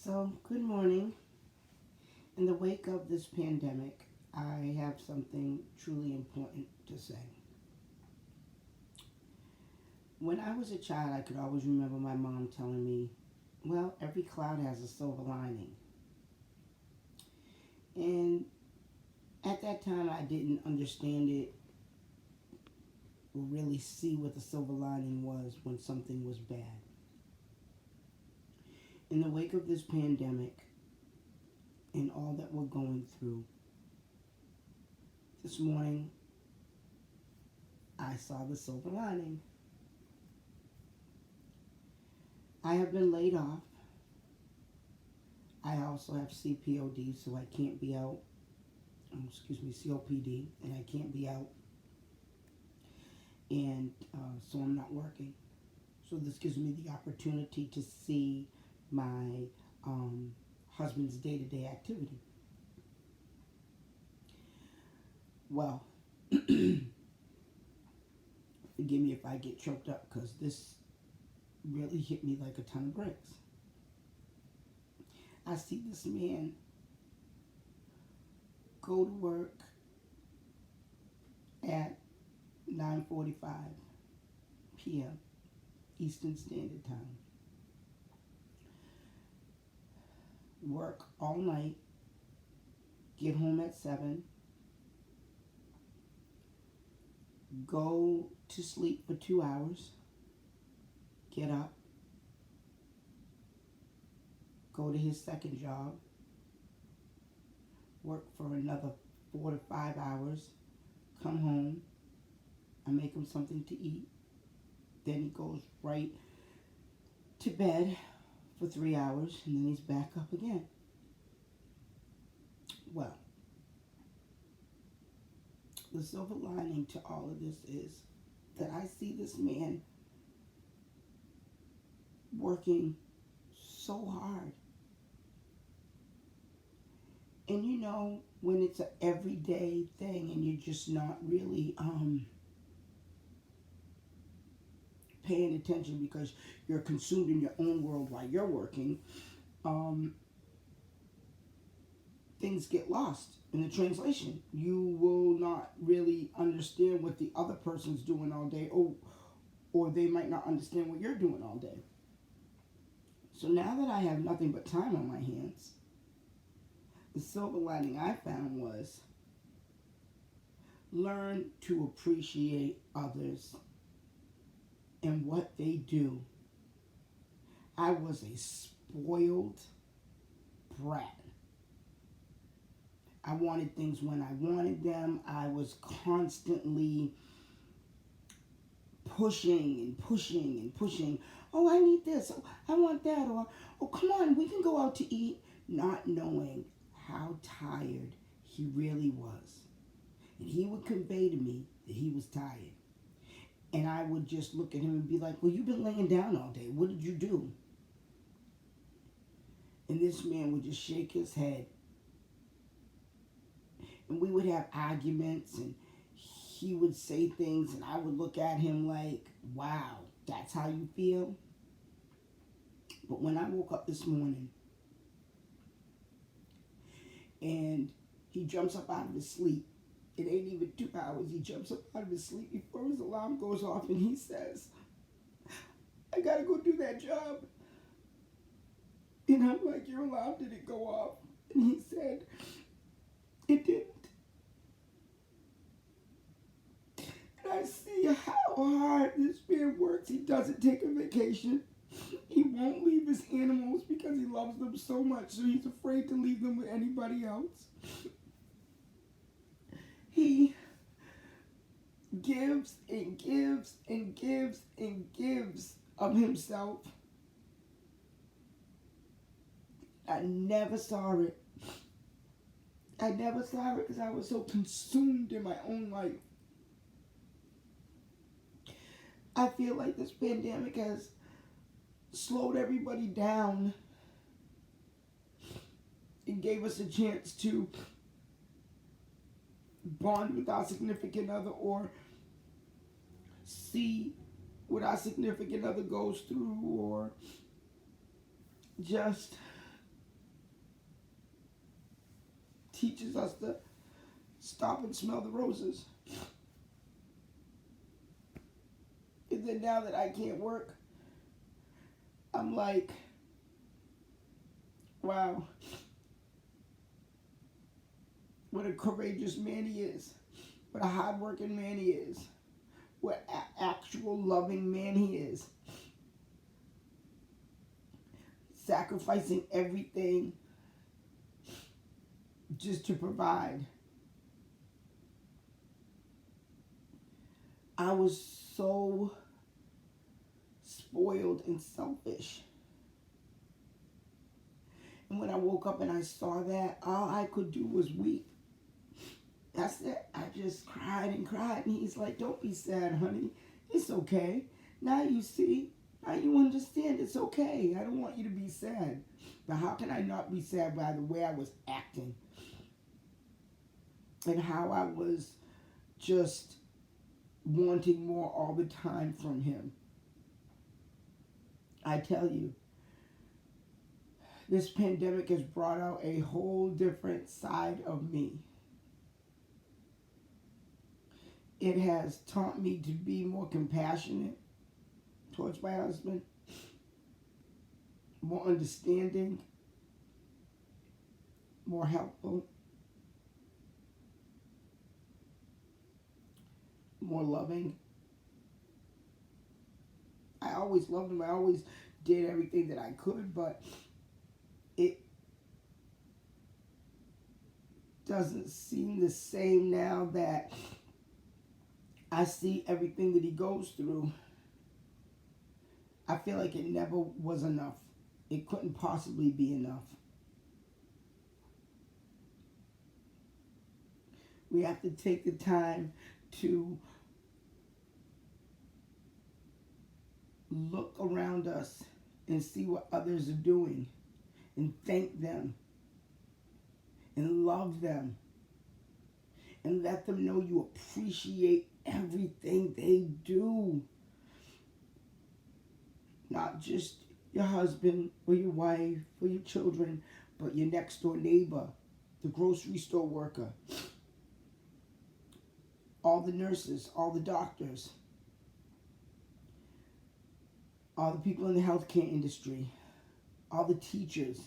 So, good morning. In the wake of this pandemic, I have something truly important to say. When I was a child, I could always remember my mom telling me, well, every cloud has a silver lining. And at that time, I didn't understand it or really see what the silver lining was when something was bad. In the wake of this pandemic and all that we're going through, this morning I saw the silver lining. I have been laid off. I also have CPOD, so I can't be out. COPD, and I can't be out. And so I'm not working. So this gives me the opportunity to see my husband's day-to-day activity. Well, forgive me if I get choked up because this really hit me like a ton of bricks. I see this man go to work at 9:45 p.m. Eastern Standard Time. Work all night, get home at 7, go to sleep for 2 hours, get up, go to his second job, work for another 4 to 5 hours, come home, I make him something to eat, then he goes right to bed for 3 hours, and then he's back up again. Well, the silver lining to all of this is that I see this man working so hard. And you know, when it's an everyday thing and you're just not really paying attention because you're consumed in your own world while you're working, things get lost in the translation. You will not really understand what the other person's doing all day, or they might not understand what you're doing all day. So now that I have nothing but time on my hands, the silver lining I found was learn to appreciate others and what they do. I was a spoiled brat. I wanted things when I wanted them. I was constantly pushing and pushing and pushing. Oh, I need this. Oh, I want that. Or, oh, come on, we can go out to eat. Not knowing how tired he really was. And he would convey to me that he was tired. And I would just look at him and be like, well, you've been laying down all day. What did you do? And this man would just shake his head. And we would have arguments, and he would say things, and I would look at him like, wow, that's how you feel? But when I woke up this morning, and he jumps up out of his sleep, it ain't even 2 hours, he jumps up out of his sleep before his alarm goes off, and he says, I gotta go do that job. And I'm like, your alarm didn't go off. And he said, it didn't. And I see how hard this man works. He doesn't take a vacation. He won't leave his animals because he loves them so much, so he's afraid to leave them with anybody else. He gives and gives and gives and gives of himself. I never saw it. I never saw it because I was so consumed in my own life. I feel like this pandemic has slowed everybody down and gave us a chance to bond with our significant other or see what our significant other goes through or just teaches us to stop and smell the roses. And then now that I can't work, I'm like, wow, what a courageous man he is. What a hardworking man he is. What actual loving man he is. Sacrificing everything just to provide. I was so spoiled and selfish. And when I woke up and I saw that, all I could do was weep. That's it. I just cried and cried. And he's like, don't be sad, honey. It's okay. Now you see. Now you understand. It's okay. I don't want you to be sad. But how can I not be sad by the way I was acting? And how I was just wanting more all the time from him. I tell you, this pandemic has brought out a whole different side of me. It has taught me to be more compassionate towards my husband, more understanding, more helpful, more loving. I always loved him. I always did everything that I could, but it doesn't seem the same now that I see everything that he goes through. I feel like it never was enough. It couldn't possibly be enough. We have to take the time to look around us and see what others are doing and thank them and love them and let them know you appreciate everything they do. Not just your husband or your wife or your children, but your next door neighbor, the grocery store worker, all the nurses, all the doctors, all the people in the healthcare industry, all the teachers.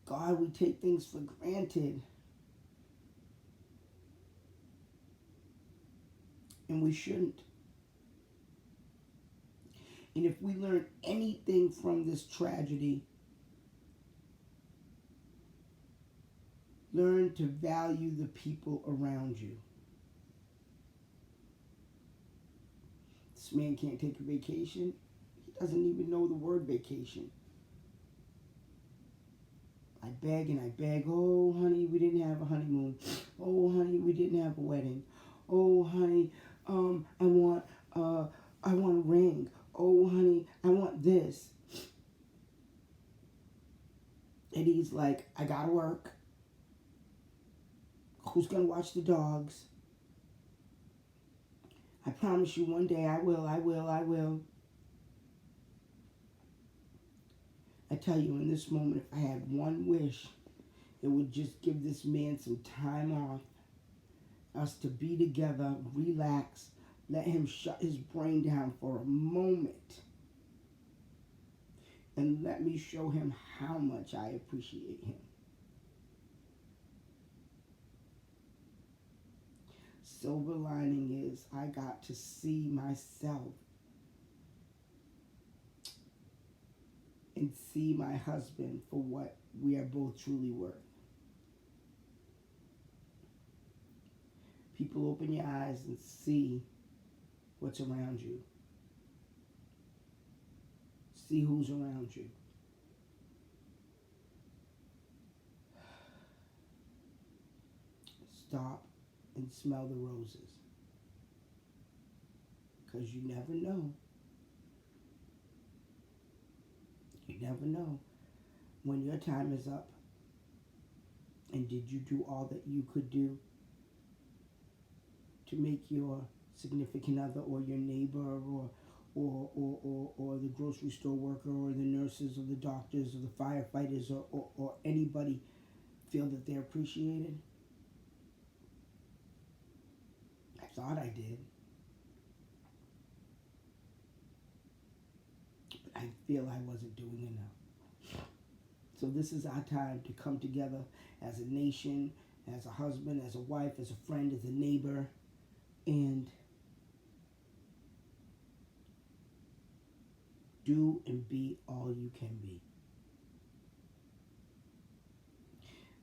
God, we take things for granted. And we shouldn't. And if we learn anything from this tragedy, learn to value the people around you. This man can't take a vacation. He doesn't even know the word vacation. I beg and I beg. Oh, honey, we didn't have a honeymoon. Oh, honey, we didn't have a wedding. Oh, honey, I want a ring. Oh, honey, I want this. And he's like, I gotta work. Who's gonna watch the dogs? I promise you one day I will. I tell you, in this moment, if I had one wish, it would just give this man some time off. Us to be together, relax, let him shut his brain down for a moment. And let me show him how much I appreciate him. Silver lining is I got to see myself and see my husband for what we are both truly worth. People, open your eyes and see what's around you. See who's around you. Stop and smell the roses. Because you never know. You never know when your time is up. And did you do all that you could do to make your significant other or your neighbor or the grocery store worker or the nurses or the doctors or the firefighters or anybody feel that they're appreciated? I thought I did. But I feel I wasn't doing enough. So this is our time to come together as a nation, as a husband, as a wife, as a friend, as a neighbor, and do and be all you can be.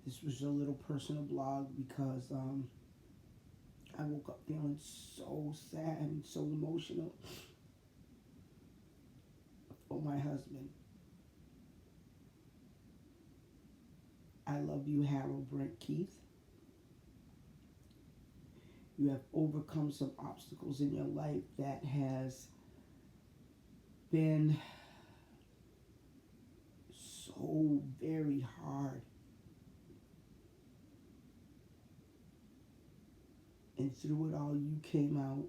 This was a little personal blog because I woke up feeling so sad and so emotional for my husband. I love you, Harold Brent Keith. You have overcome some obstacles in your life that has been so very hard. And through it all, you came out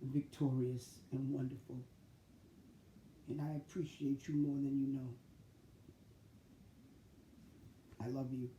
victorious and wonderful. And I appreciate you more than you know. I love you.